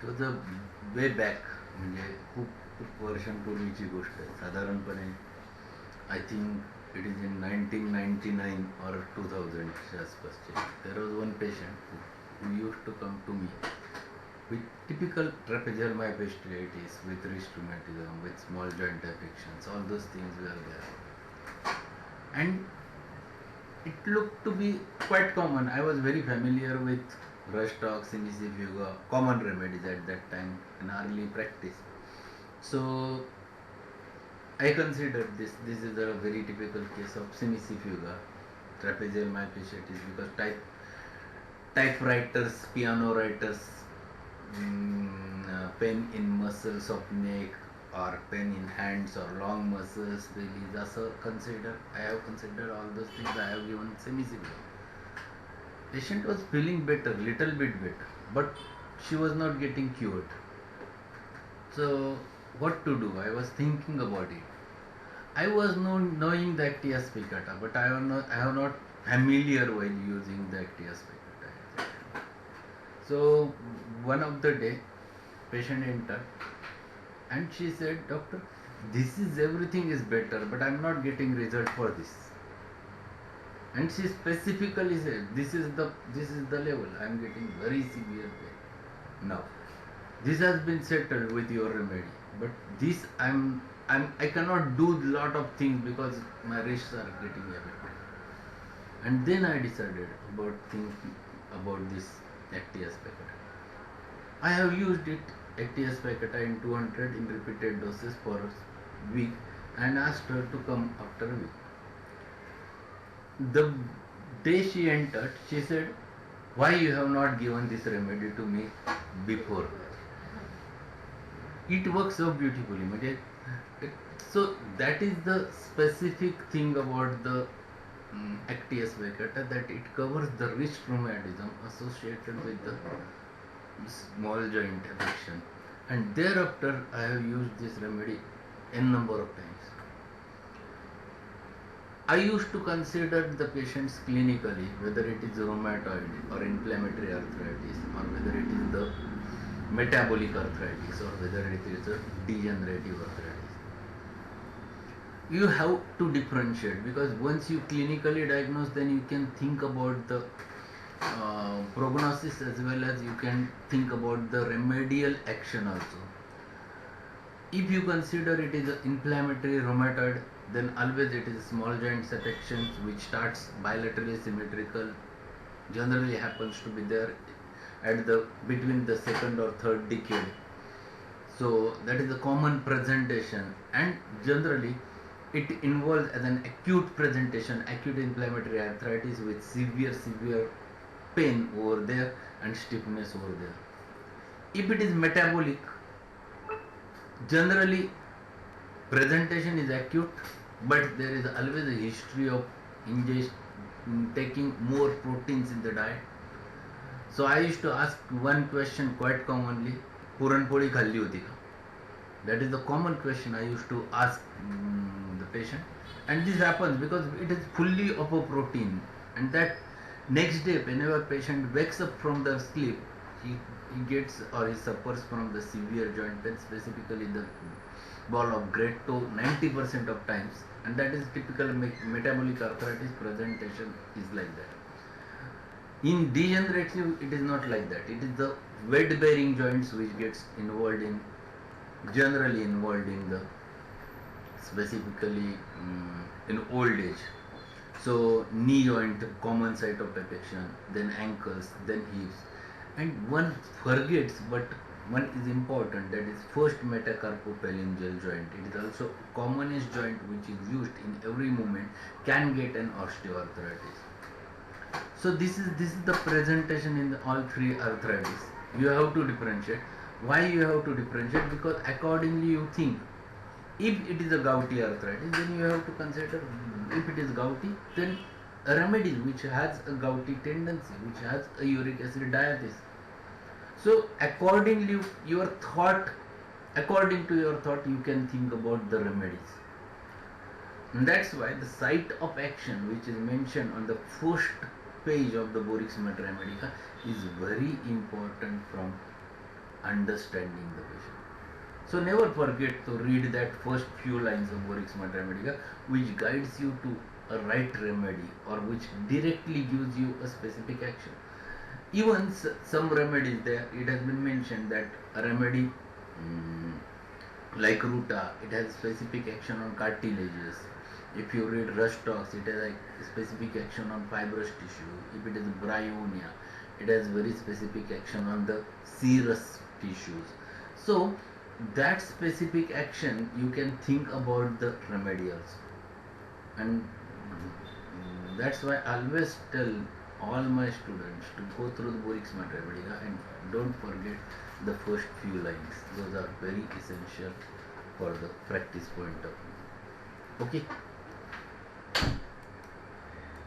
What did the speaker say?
तो the way back म्हणजे खूप वर्षांपूर्वीची गोष्ट आहे साधारणपणे. I think it is in 1999 or 2000च्या आसपासचे. There was one patient who used to come to me with typical trapezial myopathitis, with wrist rheumatism, with small joint affections. All those things were there, and it looked to be quite common. I was very familiar with Rushtox, Simicifuga, common remedies at that time in early practice. So I considered this is a very typical case of Simicifuga, trapezial myopathitis, because typewriters, piano writers, pain in muscles of neck or pain in hands or long muscles release. I have considered all those things. I have given Simicifuga. Patient was feeling better, little bit better, but she was not getting cured. So what to do? I was thinking about it. I was knowing the Actia spicata, but I have not familiar while using the Actia spicata. So one of the day, patient entered and she said, "Doctor, everything is better, but I am not getting result for this." And she specifically said, "This is the level. I am getting very severe pain. Now, this has been settled with your remedy, but this I cannot do lot of things because my wrists are getting affected." And then I decided about thinking about this Actia spicata. I have used Actia spicata in 200 in repeated doses for a week and asked her to come after a week. The day she entered, she said, "Why you have not given this remedy to me before? It works so beautifully." So that is the specific thing about the Actia spicata, that it covers the wrist rheumatism associated with the small joint affection. And thereafter I have used this remedy n number of times. I used to consider the patients clinically, whether it is rheumatoid or inflammatory arthritis, or whether it is the metabolic arthritis, or whether it is a degenerative arthritis. You have to differentiate, because once you clinically diagnose, then you can think about the prognosis, as well as you can think about the remedial action also. If you consider it is inflammatory rheumatoid, then always it is small joint affections which starts bilaterally symmetrical, generally happens to be there at the between the second or third decade. So that is a common presentation, and generally it involves as an acute presentation, acute inflammatory arthritis with severe pain over there and stiffness over there. If it is metabolic, generally presentation is acute, but there is always a history of taking more proteins in the diet. So I used to ask one question quite commonly: puranpoli khalli hoti ka? That is the common question I used to ask the patient. And this happens because it is fully of a protein, and that next day whenever patient wakes up from the sleep, he gets or he suffers from the severe joint pain, specifically the ball of great toe 90% of times, and that is typical metabolic arthritis presentation is like that. In degenerative, it is not like that. It is the weight bearing joints which gets generally involved in the specifically in old age. So knee joint, common site of affection, then ankles, then hips, and one forgets, but one is important, that is first metacarpophalangeal joint. It is also commonest joint which is used in every movement, can get an osteoarthritis. So this is the presentation in all three arthritis. You have to differentiate. Why you have to differentiate? Because accordingly you think. If it is a gouty arthritis, then you have to consider, if it is gouty, then a remedy which has a gouty tendency, which has a uric acid diathesis. So according to your thought, you can think about the remedies. And that's why the site of action which is mentioned on the first page of the Boric Symmetra Medica is very important from understanding the patient. So never forget to read that first few lines of Borix Mathematics, which guides you to a right remedy or which directly gives you a specific action. Even some remedies there, it has been mentioned that a remedy like Ruta, it has specific action on cartilages. If you read Rustox, it has a specific action on fibrous tissue. If it is Bryonia, it has very specific action on the serous tissues. So that specific action you can think about the remedials, and that's why I always tell all my students to go through the Borix Mathematics and don't forget the first few lines. Those are very essential for the practice point of view. Okay.